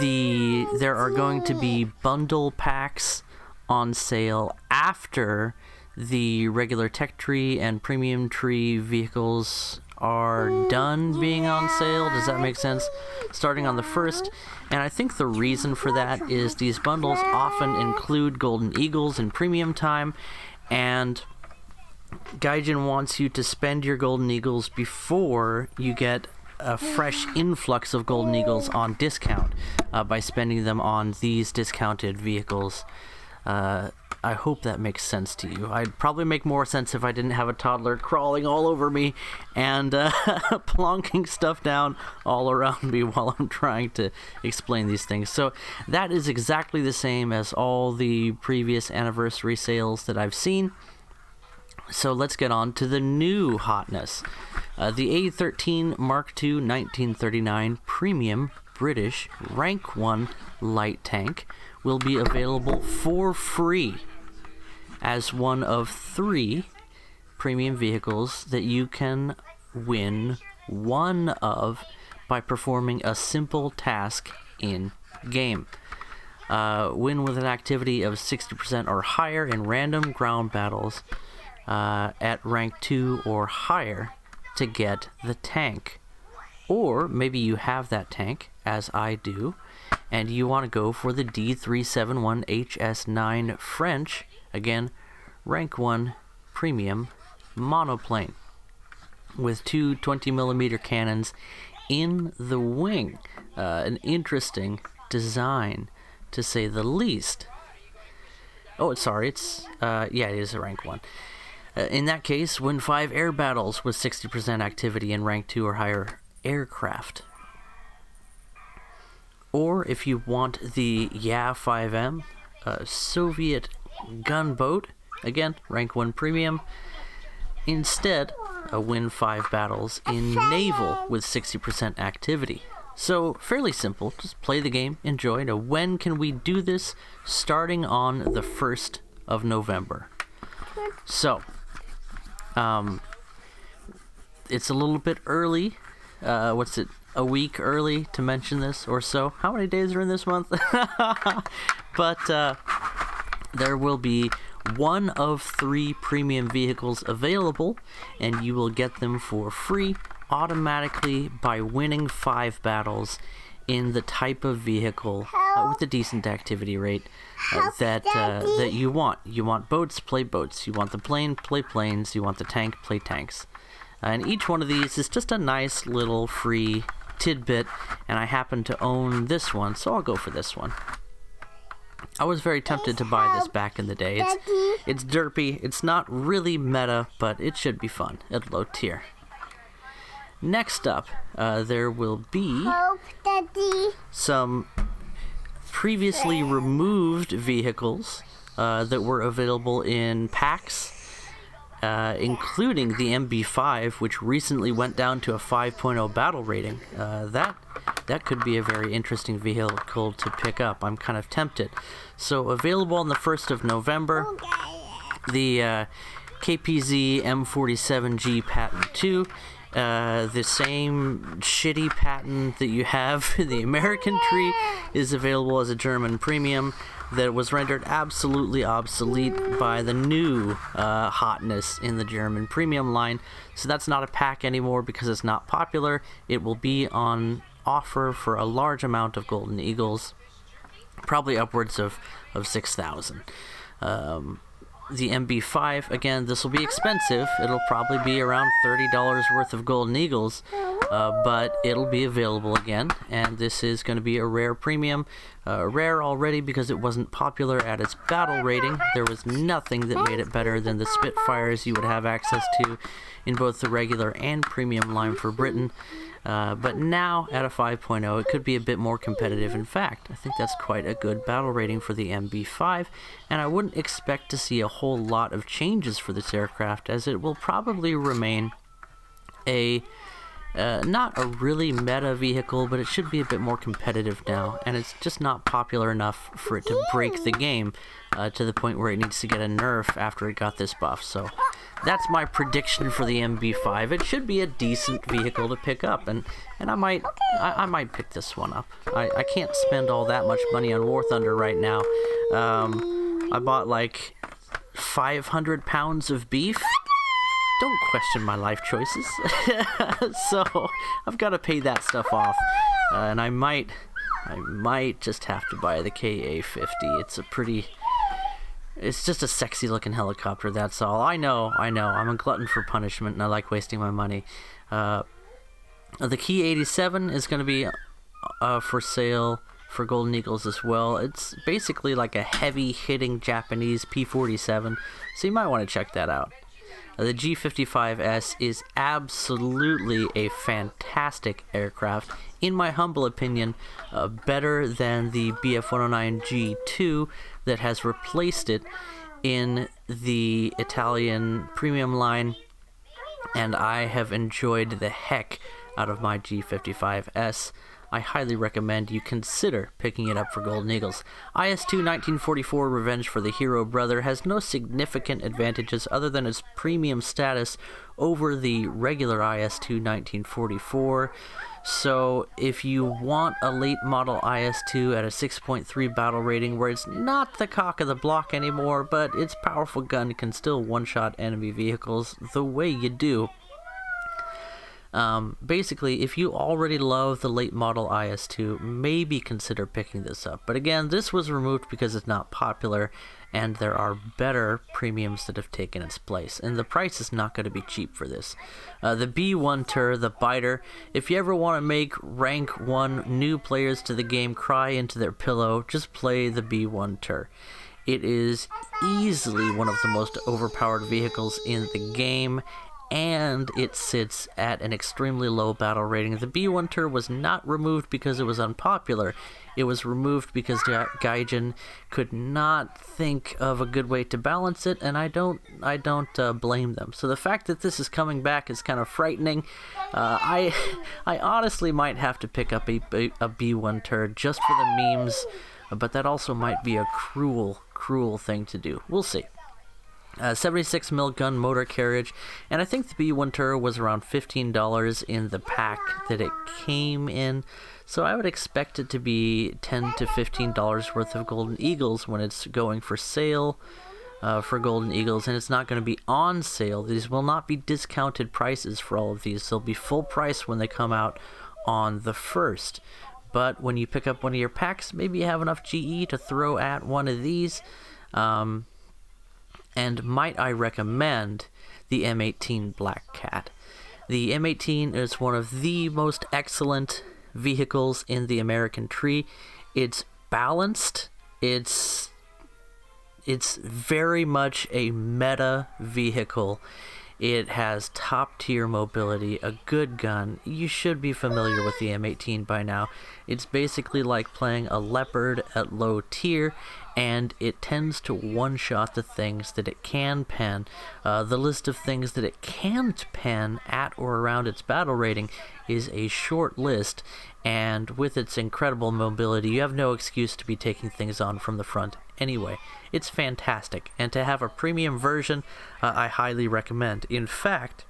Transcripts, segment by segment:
there are going to be bundle packs on sale after the regular tech tree and premium tree vehicles are done being on sale. Does that make sense? Starting on the 1st. And I think the reason for that is these bundles often include Golden Eagles in premium time, and Gaijin wants you to spend your Golden Eagles before you get a fresh influx of Golden Eagles on discount by spending them on these discounted vehicles. I hope that makes sense to you. I'd probably make more sense if I didn't have a toddler crawling all over me and plonking stuff down all around me while I'm trying to explain these things. So that is exactly the same as all the previous anniversary sales that I've seen. So let's get on to the new hotness. The A13 Mark II 1939 Premium British Rank 1 Light Tank will be available for free as one of 3 premium vehicles that you can win one of by performing a simple task in game. Win with an activity of 60% or higher in random ground battles at rank 2 or higher to get the tank. Or maybe you have that tank, as I do, and you want to go for the D371HS9 French, again, rank 1 premium monoplane with 2 20mm cannons in the wing. An interesting design, to say the least. Oh, sorry, it is a rank 1. In that case, win 5 air battles with 60% activity in rank 2 or higher aircraft. Or if you want the Ya-5M, Soviet gunboat, again, rank 1 premium, instead, win 5 battles in naval with 60% activity. So, fairly simple, just play the game, enjoy. Now, when can we do this? Starting on the 1st of November. So, it's a little bit early, a week early to mention this or so. How many days are in this month? But there will be one of 3 premium vehicles available, and you will get them for free automatically by winning 5 battles in the type of vehicle with a decent activity rate that you want. You want boats, play boats. You want the plane, play planes. You want the tank, play tanks. And each one of these is just a nice little free tidbit, and I happen to own this one, so I'll go for this one. I was very tempted to buy this back in the day. It's derpy, it's not really meta, but it should be fun at low tier. Next up, there will be some previously removed vehicles that were available in packs, including the MB5, which recently went down to a 5.0 battle rating. That could be a very interesting vehicle to pick up. I'm kind of tempted. So available on the 1st of November, the KPZ M47G Patent 2, the same shitty patent that you have in the American tree is available as a German premium that was rendered absolutely obsolete by the new hotness in the German premium line. So that's not a pack anymore because it's not popular. It will be on offer for a large amount of Golden Eagles, probably upwards of 6,000. The MB5, again, this will be expensive. It'll probably be around $30 worth of Golden Eagles, but it'll be available again, and this is going to be a rare premium. Rare already because it wasn't popular at its battle rating. There was nothing that made it better than the Spitfires you would have access to in both the regular and premium line for Britain. But now, at a 5.0, it could be a bit more competitive. In fact, I think that's quite a good battle rating for the MB5, and I wouldn't expect to see a whole lot of changes for this aircraft, as it will probably remain not a really meta vehicle, but it should be a bit more competitive now, and it's just not popular enough for it to break the game to the point where it needs to get a nerf after it got this buff. So that's my prediction for the MB5. It should be a decent vehicle to pick up, and I might pick this one up. I can't spend all that much money on War Thunder right now. I bought like 500 pounds of beef. Don't question my life choices. So I've got to pay that stuff off, and I might just have to buy the KA-50. It's just a sexy looking helicopter, that's all. I know, I'm a glutton for punishment and I like wasting my money. The Key 87 is going to be for sale for Golden Eagles as well. It's basically like a heavy hitting Japanese P-47, so you might want to check that out. The G55S is absolutely a fantastic aircraft. In my humble opinion, better than the BF-109G2 that has replaced it in the Italian premium line, and I have enjoyed the heck out of my G55S. I highly recommend you consider picking it up for Golden Eagles. IS-2 1944 Revenge for the Hero Brother has no significant advantages other than its premium status over the regular IS-2 1944. So if you want a late model IS-2 at a 6.3 battle rating where it's not the cock of the block anymore, but its powerful gun can still one-shot enemy vehicles the way you do, basically, if you already love the late model IS-2, maybe consider picking this up. But again, this was removed because it's not popular, and there are better premiums that have taken its place. And the price is not going to be cheap for this. The B1 Tur, the Biter, if you ever want to make rank 1 new players to the game cry into their pillow, just play the B1 Tur. It is easily one of the most overpowered vehicles in the game, and it sits at an extremely low battle rating. The B1 Tur was not removed because it was unpopular. It was removed because Gaijin could not think of a good way to balance it, and I don't blame them. So the fact that this is coming back is kind of frightening. I honestly might have to pick up a B1 Tur just for the memes, but that also might be a cruel thing to do. We'll see. 76 mil gun motor carriage, and I think the B1 Tur was around $15 in the pack that it came in, so I would expect it to be $10 to $15 worth of Golden Eagles when it's going for sale for Golden Eagles, and it's not going to be on sale. These will not be discounted prices for all of these. They'll be full price when they come out on the 1st. But when you pick up one of your packs, maybe you have enough GE to throw at one of these. And might I recommend the M18 Black Cat. The M18 is one of the most excellent vehicles in the American tree. It's balanced. It's very much a meta vehicle. It has top-tier mobility, a good gun. You should be familiar with the M18 by now. It's basically like playing a Leopard at low tier, and it tends to one-shot the things that it can pen. The list of things that it can't pen at or around its battle rating is a short list, and with its incredible mobility, you have no excuse to be taking things on from the front anyway. It's fantastic, and to have a premium version, I highly recommend. In fact,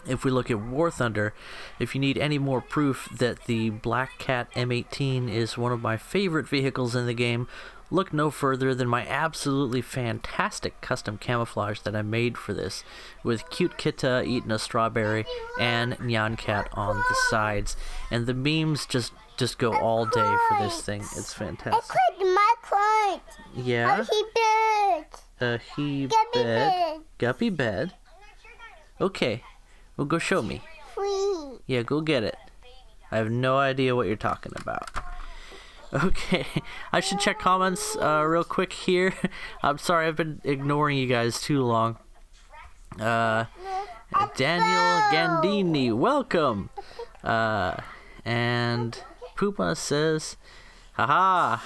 if we look at War Thunder, if you need any more proof that the Black Cat M18 is one of my favorite vehicles in the game, look no further than my absolutely fantastic custom camouflage that I made for this, with cute Kita eating a strawberry and Nyan Cat on the sides. And the memes just go all day for this thing. It's fantastic. I clicked my client. Yeah? A he bed. Guppy bed. Guppy bed. Okay. Well, go show me. Free. Yeah, go get it. I have no idea what you're talking about. Okay, I should check comments real quick here. I'm sorry, I've been ignoring you guys too long. Daniel Gandini, welcome. And Puma says, haha,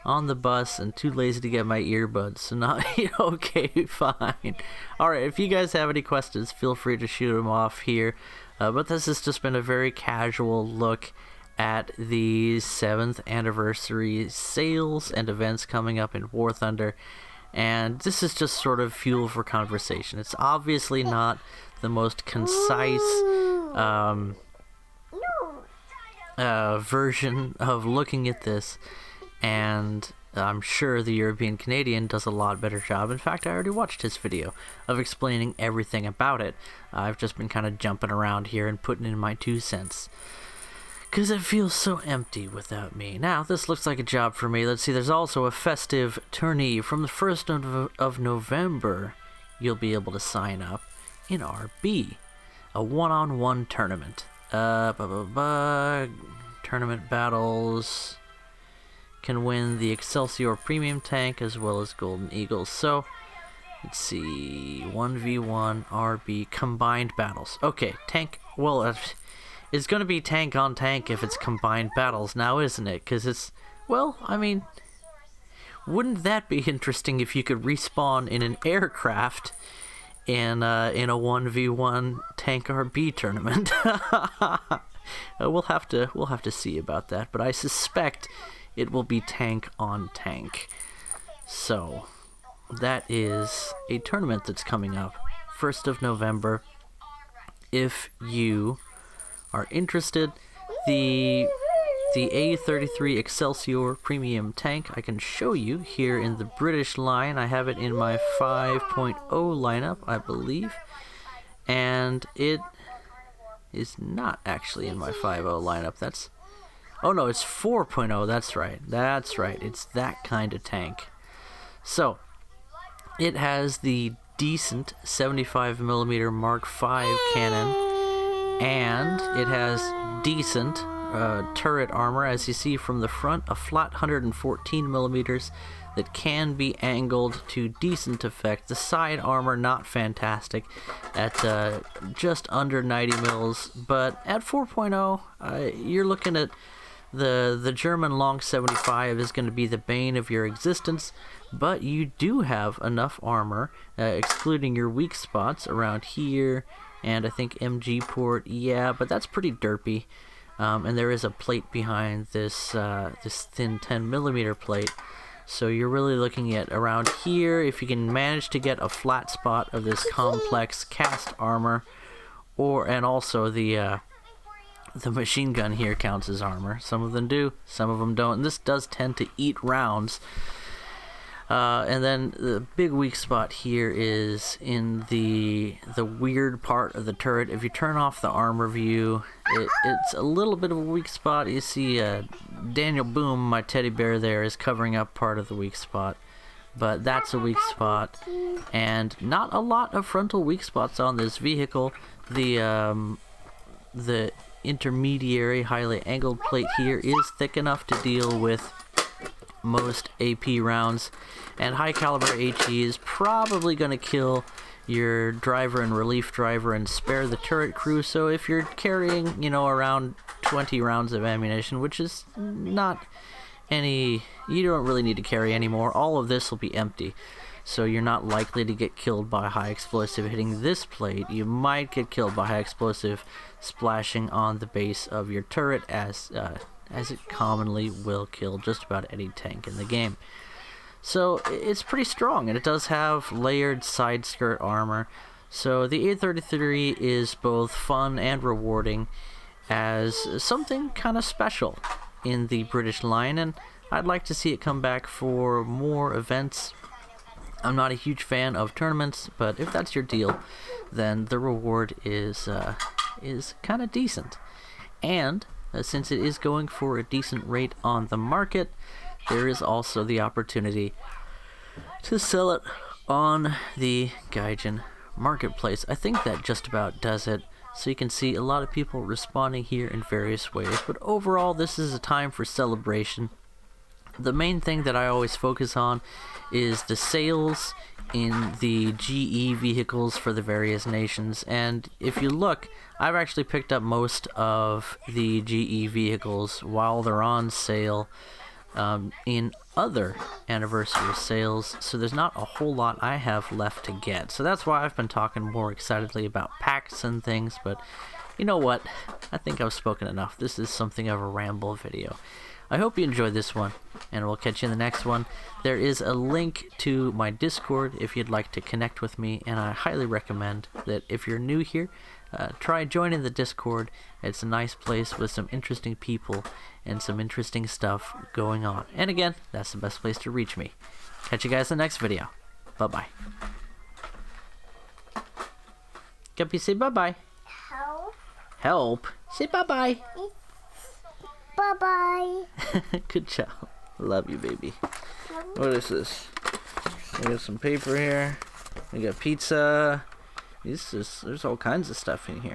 on the bus and too lazy to get my earbuds, so not okay, fine. Alright, if you guys have any questions, feel free to shoot them off here. But this has just been a very casual look at the 7th anniversary sales and events coming up in War Thunder. And this is just sort of fuel for conversation. It's obviously not the most concise version of looking at this, and I'm sure the European Canadian does a lot better job. In fact, I already watched his video of explaining everything about it. I've just been kind of jumping around here and putting in my 2 cents, because it feels so empty without me. Now, this looks like a job for me. Let's see, there's also a festive tourney. From the 1st of November, you'll be able to sign up in RB. A one-on-one tournament. Tournament battles. Can win the Excelsior Premium Tank as well as Golden Eagles. So, let's see. 1v1 RB combined battles. Okay, tank. Well, it's going to be tank on tank if it's combined battles now, isn't it? Because it's, well, I mean, wouldn't that be interesting if you could respawn in an aircraft in a 1v1 tank RB tournament? We'll have to see about that, but I suspect it will be tank on tank. So that is a tournament that's coming up 1st of November. If you are interested, the A33 Excelsior Premium Tank I can show you here in the British line. I have it in my 5.0 lineup, I believe, and it is not actually in my 5.0 lineup. That's, oh no, it's 4.0. That's right, it's that kind of tank. So it has the decent 75mm Mark V cannon, and it has decent turret armor, as you see from the front, a flat 114mm that can be angled to decent effect. The side armor not fantastic at just under 90 mils, but at 4.0 you're looking at the German long 75 is going to be the bane of your existence, but you do have enough armor, excluding your weak spots around here, and I think MG port, yeah, but that's pretty derpy. And there is a plate behind this this thin 10mm plate, so you're really looking at around here. If you can manage to get a flat spot of this complex cast armor, and also the machine gun here counts as armor. Some of them do, some of them don't, and this does tend to eat rounds. And then the big weak spot here is in the weird part of the turret. If you turn off the armor view, it's a little bit of a weak spot. You see Daniel Boom, my teddy bear there, is covering up part of the weak spot. But that's a weak spot. And not a lot of frontal weak spots on this vehicle. The intermediary highly angled plate here is thick enough to deal with most AP rounds, and high caliber HE is probably going to kill your driver and relief driver and spare the turret crew. So if you're carrying, you know, around 20 rounds of ammunition, which is not any, you don't really need to carry anymore, all of this will be empty. So you're not likely to get killed by high explosive hitting this plate. You might get killed by high explosive splashing on the base of your turret, as it commonly will kill just about any tank in the game. So it's pretty strong, and it does have layered side skirt armor. So the A33 is both fun and rewarding as something kind of special in the British line, and I'd like to see it come back for more events. I'm not a huge fan of tournaments, but if that's your deal, then the reward is kind of decent. And since it is going for a decent rate on the market, there is also the opportunity to sell it on the Gaijin marketplace. I think that just about does it. So you can see a lot of people responding here in various ways, but overall this is a time for celebration. The main thing that I always focus on is the sales in the GE vehicles for the various nations, and if you look, I've actually picked up most of the GE vehicles while they're on sale in other anniversary sales, so there's not a whole lot I have left to get. So that's why I've been talking more excitedly about packs and things, but you know what? I think I've spoken enough. This is something of a ramble video. I hope you enjoyed this one, and we'll catch you in the next one. There is a link to my Discord if you'd like to connect with me, and I highly recommend that if you're new here, try joining the Discord. It's a nice place with some interesting people and some interesting stuff going on. And again, that's the best place to reach me. Catch you guys in the next video. Bye-bye. Guppy, say bye-bye. Help. Help. Say bye-bye. Bye-bye. Good job. Love you, baby. What is this? We got some paper here. We got pizza. There's all kinds of stuff in here.